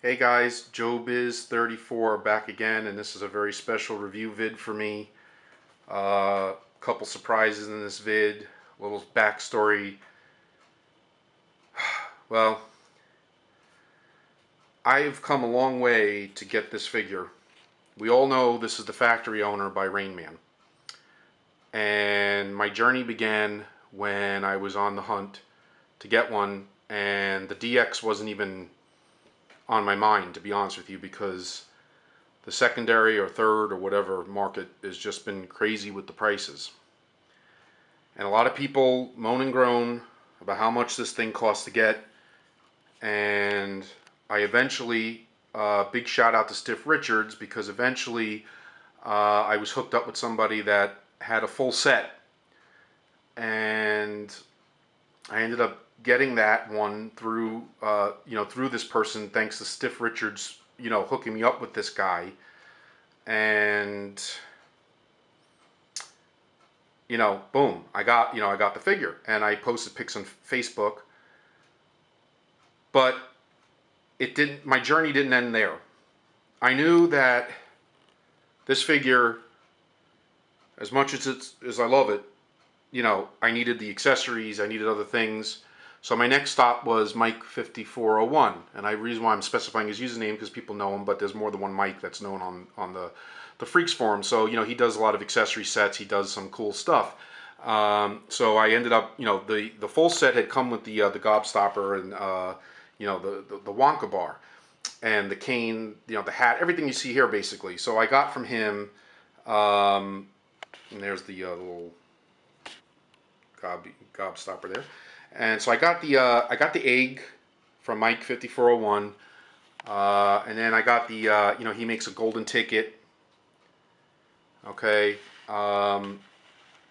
Hey guys, Joebizz34 back again, and this is a very special review vid for me. Couple surprises in this vid, a little backstory. Well, I've come a long way to get this figure. We all know this is the factory owner by Rainman. And my journey began when I was on the hunt to get one, and the DX wasn't even on my mind, to be honest with you, because the secondary or third or whatever market has just been crazy with the prices. And a lot of people moan and groan about how much this thing costs to get. And I eventually, big shout out to Stiff Richards, because eventually I was hooked up with somebody that had a full set. And I ended up getting that one through, through this person, thanks to Stiff Richards, hooking me up with this guy. And, boom, I got the figure, and I posted pics on Facebook. But my journey didn't end there. I knew that this figure, as much as I love it, I needed the accessories, I needed other things. So my next stop was Mike5401, and the reason why I'm specifying his username because people know him, but there's more than one Mike that's known on the Freaks forum. So he does a lot of accessory sets. He does some cool stuff. So I ended up, the full set had come with the gobstopper and the Wonka bar and the cane, the hat, everything you see here basically. So I got from him, and there's the little gobstopper there. And so I got the egg from Mike5401, and then I got the he makes a golden ticket. Okay,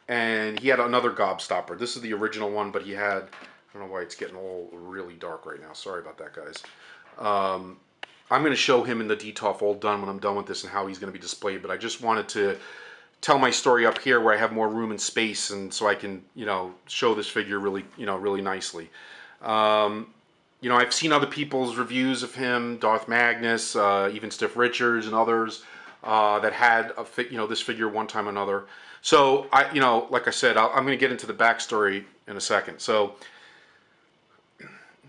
and he had another gobstopper. This is the original one, but he had, I don't know why it's getting all really dark right now. Sorry about that, guys. I'm going to show him in the DTOF all done when I'm done with this and how he's going to be displayed. But I just wanted to tell my story up here where I have more room and space, and so I can, show this figure really, really nicely. I've seen other people's reviews of him, Darth Magnus, even Stiff Richards and others that had this figure one time or another. So like I said, I'm going to get into the backstory in a second. So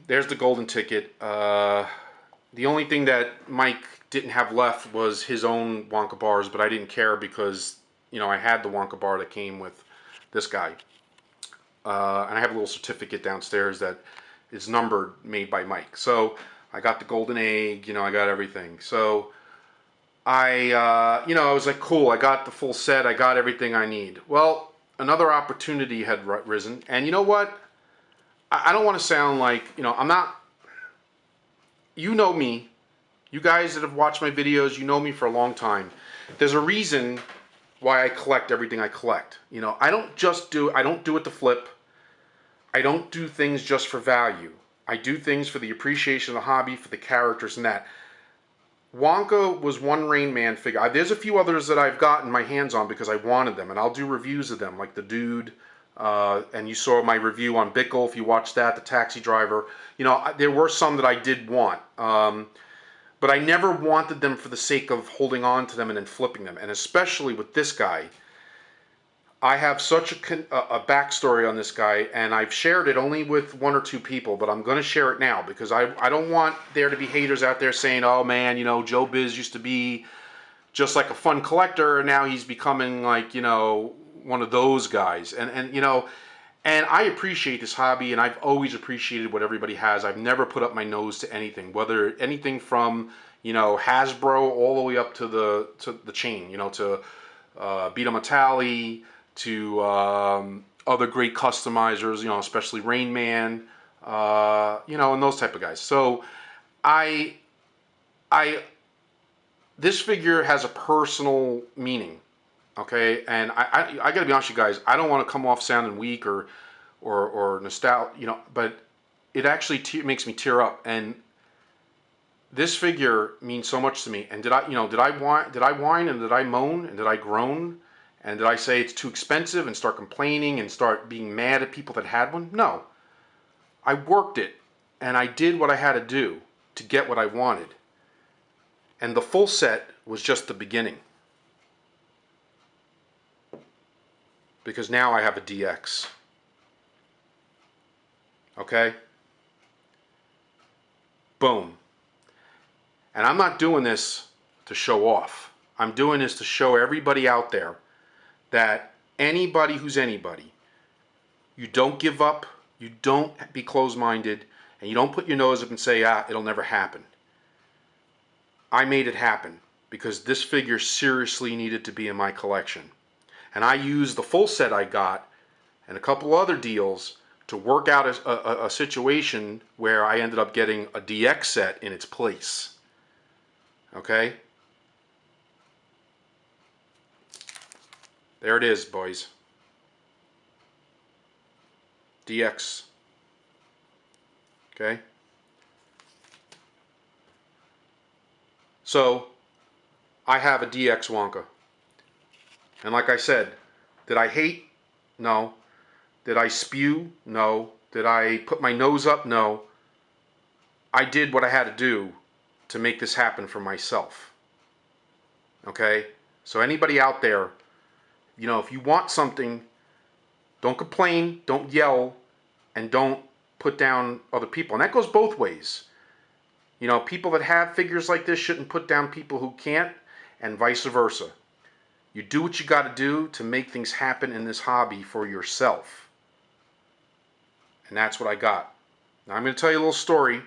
there's the golden ticket. The only thing that Mike didn't have left was his own Wonka bars, but I didn't care because I had the Wonka bar that came with this guy. And I have a little certificate downstairs that is numbered, made by Mike. So I got the golden egg, I got everything. So I was like, cool, I got the full set, I got everything I need. Well, another opportunity had risen, and you know what? I don't want to sound like, I'm not, you know me, you guys that have watched my videos, you know me for a long time. There's a reason why I collect everything I collect. I don't do it to flip. I don't do things just for value. I do things for the appreciation of the hobby, for the characters and that. Wonka was one Rainman figure. There's a few others that I've gotten my hands on because I wanted them, and I'll do reviews of them, like the Dude, and you saw my review on Bickle, if you watched that, the taxi driver. There were some that I did want. But I never wanted them for the sake of holding on to them and then flipping them. And especially with this guy, I have such a backstory on this guy, and I've shared it only with one or two people, but I'm going to share it now because I don't want there to be haters out there saying, oh man, Joe Biz used to be just like a fun collector, and now he's becoming like, one of those guys. And I appreciate this hobby, and I've always appreciated what everybody has. I've never put up my nose to anything, whether anything from, Hasbro all the way up to the chain, to Beta Metalli, to other great customizers, especially Rainman, and those type of guys. So this figure has a personal meaning. Okay, and I gotta be honest with you guys, I don't want to come off sounding weak or nostalgic, but it actually makes me tear up. And this figure means so much to me. And did I whine and did I moan and did I groan and did I say it's too expensive and start complaining and start being mad at people that had one? No, I worked it and I did what I had to do to get what I wanted. And the full set was just the beginning. Because now I have a DX. Okay? Boom. And I'm not doing this to show off. I'm doing this to show everybody out there that anybody who's anybody, you don't give up, you don't be closed-minded, and you don't put your nose up and say, it'll never happen. I made it happen because this figure seriously needed to be in my collection. And I used the full set I got and a couple other deals to work out a situation where I ended up getting a DX set in its place. Okay? There it is, boys. DX. Okay? So, I have a DX Wonka. And like I said, did I hate? No. Did I spew? No. Did I put my nose up? No. I did what I had to do to make this happen for myself. Okay? So anybody out there, you know, if you want something, don't complain, don't yell, and don't put down other people. And that goes both ways. You know, people that have figures like this shouldn't put down people who can't, and vice versa. You do what you got to do to make things happen in this hobby for yourself. And that's what I got. Now I'm going to tell you a little story.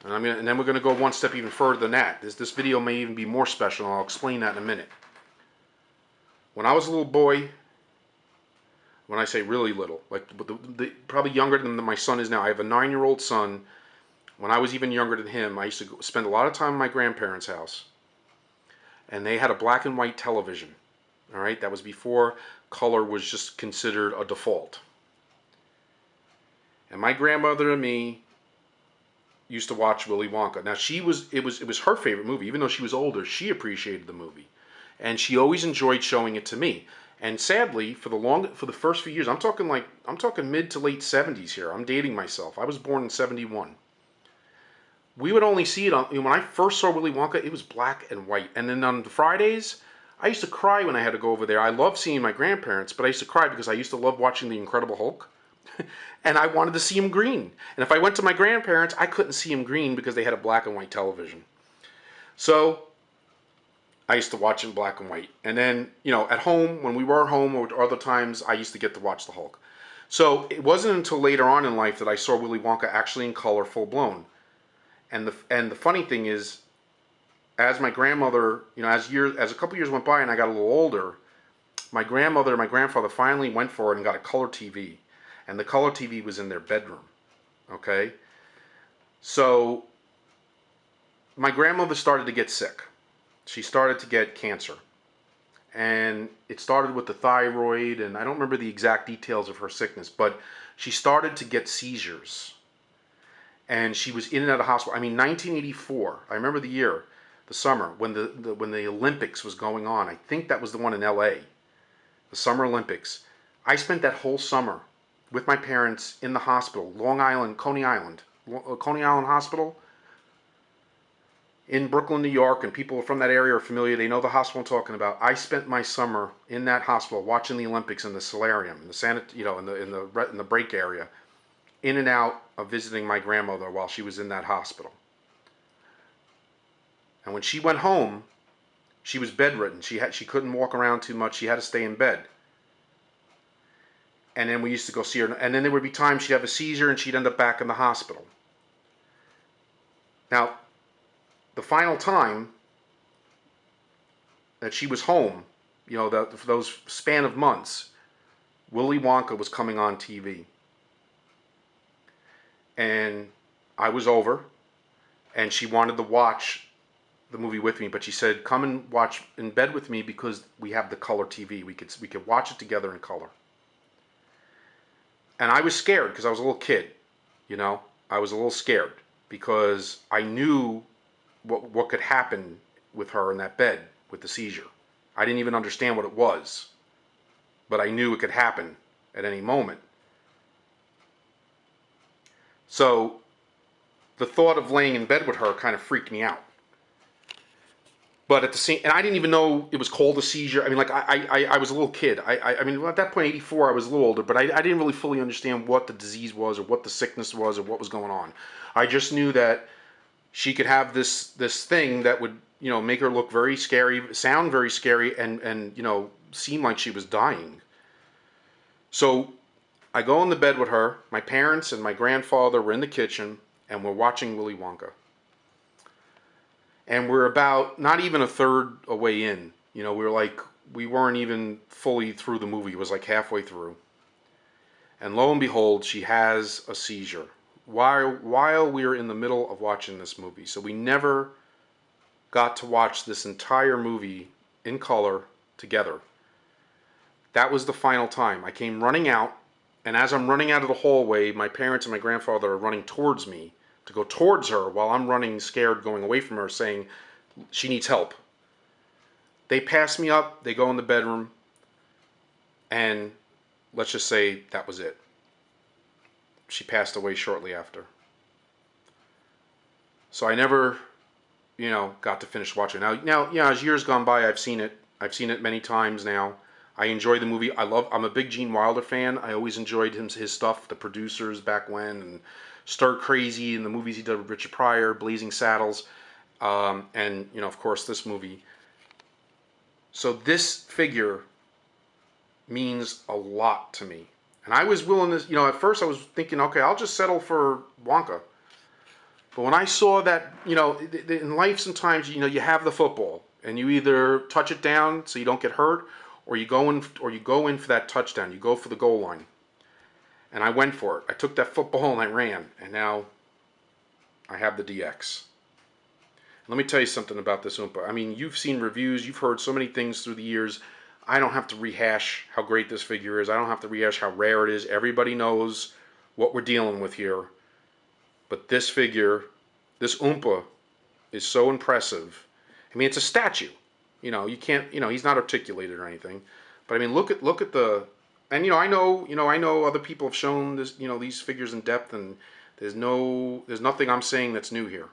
And then we're going to go one step even further than that. This video may even be more special, and I'll explain that in a minute. When I was a little boy, when I say really little, like probably younger than my son is now. I have a 9-year-old son. When I was even younger than him, I used to spend a lot of time at my grandparents' house. And they had a black and white television. All right, that was before color was just considered a default. And my grandmother and me used to watch Willy Wonka. Now it was her favorite movie. Even though she was older, she appreciated the movie. And she always enjoyed showing it to me. And sadly, for the first few years, I'm talking mid to late 70s here. I'm dating myself. I was born in 71. We would only see it on, when I first saw Willy Wonka, it was black and white. And then on the Fridays, I used to cry when I had to go over there. I loved seeing my grandparents, but I used to cry because I used to love watching The Incredible Hulk. And I wanted to see him green. And if I went to my grandparents, I couldn't see him green because they had a black and white television. So I used to watch in black and white. And then, you know, at home, when we were home or other times, I used to get to watch the Hulk. So it wasn't until later on in life that I saw Willy Wonka actually in color, full blown. And the funny thing is, as my grandmother, you know, as a couple years went by and I got a little older, my grandmother and my grandfather finally went for it and got a color TV. And the color TV was in their bedroom. Okay? So my grandmother started to get sick. She started to get cancer. And it started with the thyroid, and I don't remember the exact details of her sickness, but she started to get seizures. And she was in and out of hospital. I mean, 1984, I remember the year, the summer, when the Olympics was going on. I think that was the one in LA, the Summer Olympics. I spent that whole summer with my parents in the hospital, Long Island, Coney Island Hospital in Brooklyn, New York, and people from that area are familiar. They know the hospital I'm talking about. I spent my summer in that hospital watching the Olympics in the solarium, in the break area, in and out of visiting my grandmother while she was in that hospital. And when she went home, she was bedridden. She couldn't walk around too much. She had to stay in bed. And then we used to go see her. And then there would be times she'd have a seizure and she'd end up back in the hospital. Now, the final time that she was home, you know, for those span of months, Willy Wonka was coming on TV. And I was over, and she wanted to watch the movie with me, but she said, come and watch in bed with me because we have the color TV. We could watch it together in color. And I was scared because I was a little kid, you know. I was a little scared because I knew what could happen with her in that bed with the seizure. I didn't even understand what it was, but I knew it could happen at any moment. So the thought of laying in bed with her kind of freaked me out. But at the same, and I didn't even know it was called a seizure. I mean, like I was a little kid. I mean, at that point, 84, I was a little older, but I didn't really fully understand what the disease was or what the sickness was or what was going on. I just knew that she could have this thing that would, you know, make her look very scary, sound very scary, and you know, seem like she was dying. So I go in the bed with her. My parents and my grandfather were in the kitchen, and we're watching Willy Wonka. And we're about not even a third away in. You know, we weren't even fully through the movie. It was like halfway through. And lo and behold, she has a seizure while we were in the middle of watching this movie. So we never got to watch this entire movie in color together. That was the final time. I came running out, and as I'm running out of the hallway, my parents and my grandfather are running towards me to go towards her while I'm running scared, going away from her, saying she needs help. They pass me up, they go in the bedroom, and let's just say that was it. She passed away shortly after. So I never, you know, got to finish watching. Now, yeah, as years gone by, I've seen it. I've seen it many times now. I enjoy the movie. I'm a big Gene Wilder fan. I always enjoyed his stuff, the producers back when, and Stir Crazy, and the movies he did with Richard Pryor, Blazing Saddles, and, you know, of course, this movie. So this figure means a lot to me. And I was willing to, you know, at first I was thinking, okay, I'll just settle for Wonka. But when I saw that, you know, in life sometimes, you know, you have the football and you either touch it down so you don't get hurt, or you go in for that touchdown. You go for the goal line. And I went for it. I took that football and I ran, and now I have the DX. Let me tell you something about this Oompa. I mean, you've seen reviews, you've heard so many things through the years. I don't have to rehash how great this figure is. I don't have to rehash how rare it is. Everybody knows what we're dealing with here. But this figure, this Oompa, is so impressive. I mean, it's a statue. You know, you can't, you know, he's not articulated or anything. But I mean, look at the, and I know other people have shown this, you know, these figures in depth, and there's nothing I'm saying that's new here.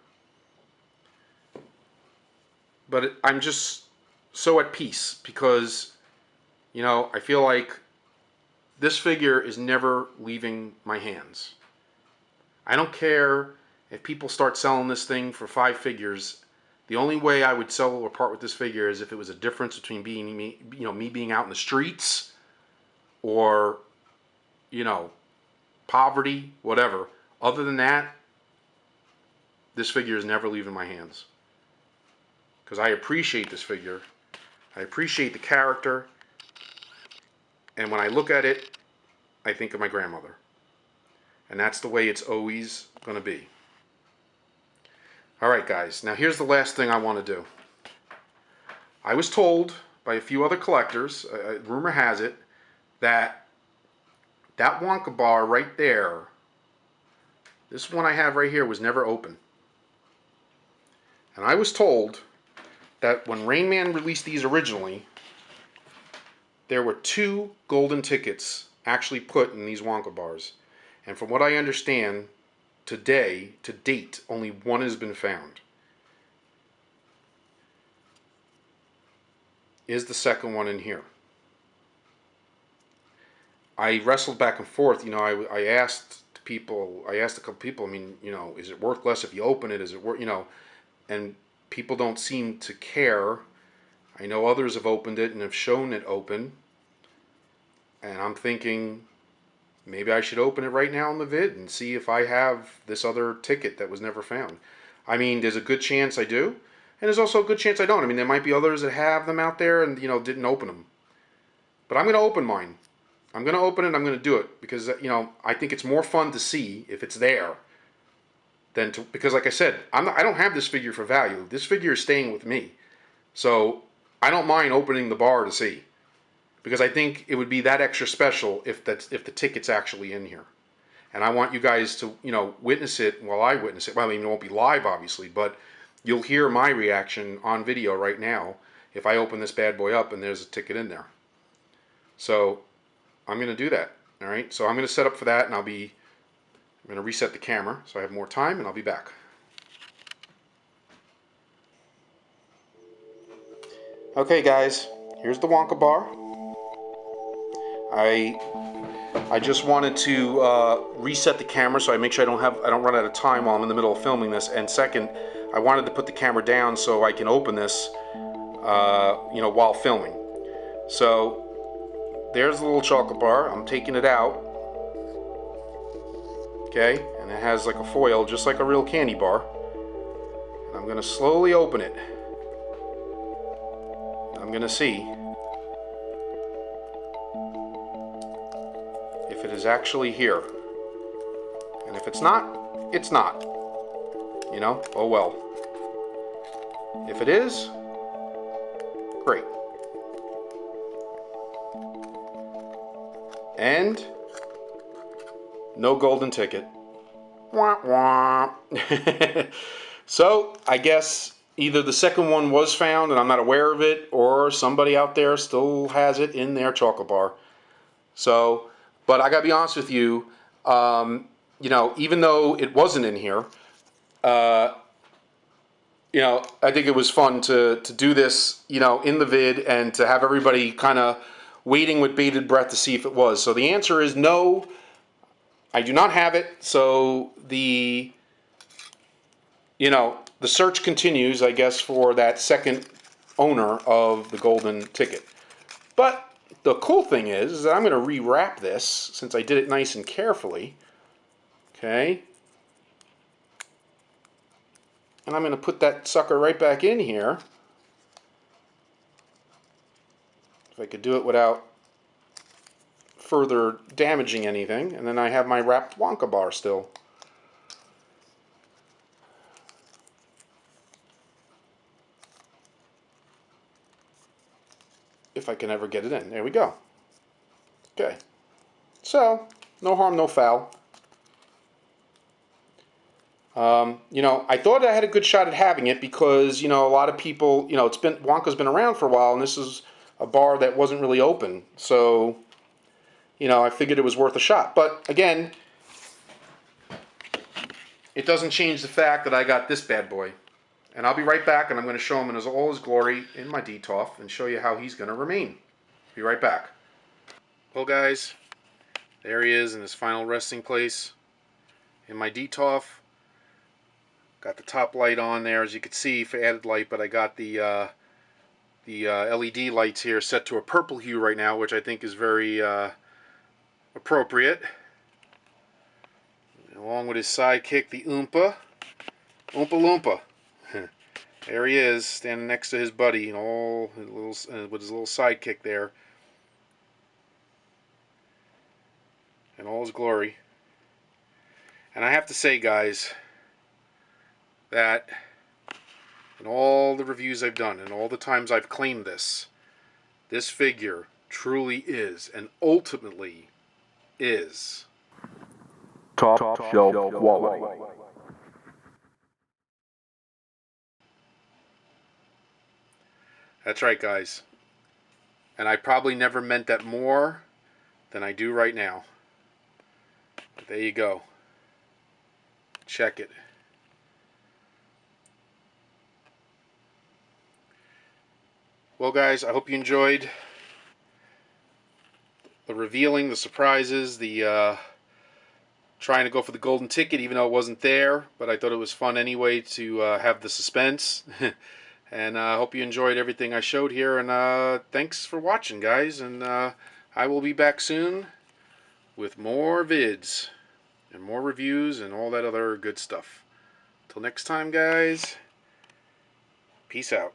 But I'm just so at peace because, you know, I feel like this figure is never leaving my hands. I don't care if people start selling this thing for 5 figures. The only way I would sell or part with this figure is if it was a difference between being me, you know, me being out in the streets, or, you know, poverty, whatever. Other than that, this figure is never leaving my hands. Because I appreciate this figure. I appreciate the character. And when I look at it, I think of my grandmother. And that's the way it's always going to be. Alright guys, now here's the last thing I want to do. I was told by a few other collectors, rumor has it, that Wonka bar right there, this one I have right here, was never open. And I was told that when Rainman released these originally, there were 2 golden tickets actually put in these Wonka bars. And from what I understand, today, to date, only 1 has been found. Is the second one in here? I wrestled back and forth. You know, I asked people, I asked a couple people, I mean, you know, is it worth less if you open it? Is it worth, you know, and people don't seem to care. I know others have opened it and have shown it open. And I'm thinking, maybe I should open it right now in the vid and see if I have this other ticket that was never found. I mean, there's a good chance I do, and there's also a good chance I don't. I mean, there might be others that have them out there and, you know, didn't open them. But I'm going to open mine. I'm going to open it, I'm going to do it, because, you know, I think it's more fun to see if it's there than to, because like I said, I don't have this figure for value. This figure is staying with me. So I don't mind opening the bar to see, because I think it would be that extra special if the ticket's actually in here. And I want you guys to, you know, witness it while I witness it. Well, I mean, it won't be live, obviously, but you'll hear my reaction on video right now if I open this bad boy up and there's a ticket in there. So I'm going to do that. All right. So I'm going to set up for that, and I'm going to reset the camera so I have more time, and I'll be back. Okay, guys, here's the Wonka bar. I just wanted to reset the camera so I make sure I don't run out of time while I'm in the middle of filming this. And second, I wanted to put the camera down so I can open this, while filming. So there's the little chocolate bar. I'm taking it out. Okay, and it has like a foil, just like a real candy bar. And I'm gonna slowly open it. I'm gonna see if it is actually here. And if it's not, it's not. You know, oh well. If it is, great. And no golden ticket. Wah, wah. So, I guess either the second one was found and I'm not aware of it, or somebody out there still has it in their chocolate bar. So, but I gotta be honest with you, even though it wasn't in here, I think it was fun to do this, in the vid and to have everybody kind of waiting with bated breath to see if it was. So the answer is no, I do not have it. So the search continues, I guess, for that second owner of the golden ticket. But the cool thing is that I'm going to rewrap this since I did it nice and carefully. Okay. And I'm going to put that sucker right back in here. If I could do it without further damaging anything. And then I have my wrapped Wonka bar still. If I can ever get it in. There we go. Okay. So, no harm, no foul. I thought I had a good shot at having it because, a lot of people, Wonka's been around for a while, and this is a bar that wasn't really open. So, I figured it was worth a shot. But again, it doesn't change the fact that I got this bad boy. And I'll be right back, and I'm going to show him in all his glory in my DTOF and show you how he's going to remain. Be right back. Well, guys, there he is in his final resting place in my DTOF. Got the top light on there, as you can see, for added light, but I got the LED lights here set to a purple hue right now, which I think is very appropriate. Along with his sidekick, the Oompa Loompa. There he is, standing next to his buddy, and with his little sidekick there, in all his glory. And I have to say, guys, that in all the reviews I've done, and all the times I've claimed this figure truly is, and ultimately is, top shelf quality. That's right, guys. And I probably never meant that more than I do right now. But there you go. Check it. Well, guys, I hope you enjoyed the revealing, the surprises, the trying to go for the golden ticket even though it wasn't there. But I thought it was fun anyway to have the suspense. And I hope you enjoyed everything I showed here. And thanks for watching, guys. And I will be back soon with more vids and more reviews and all that other good stuff. Till next time, guys. Peace out.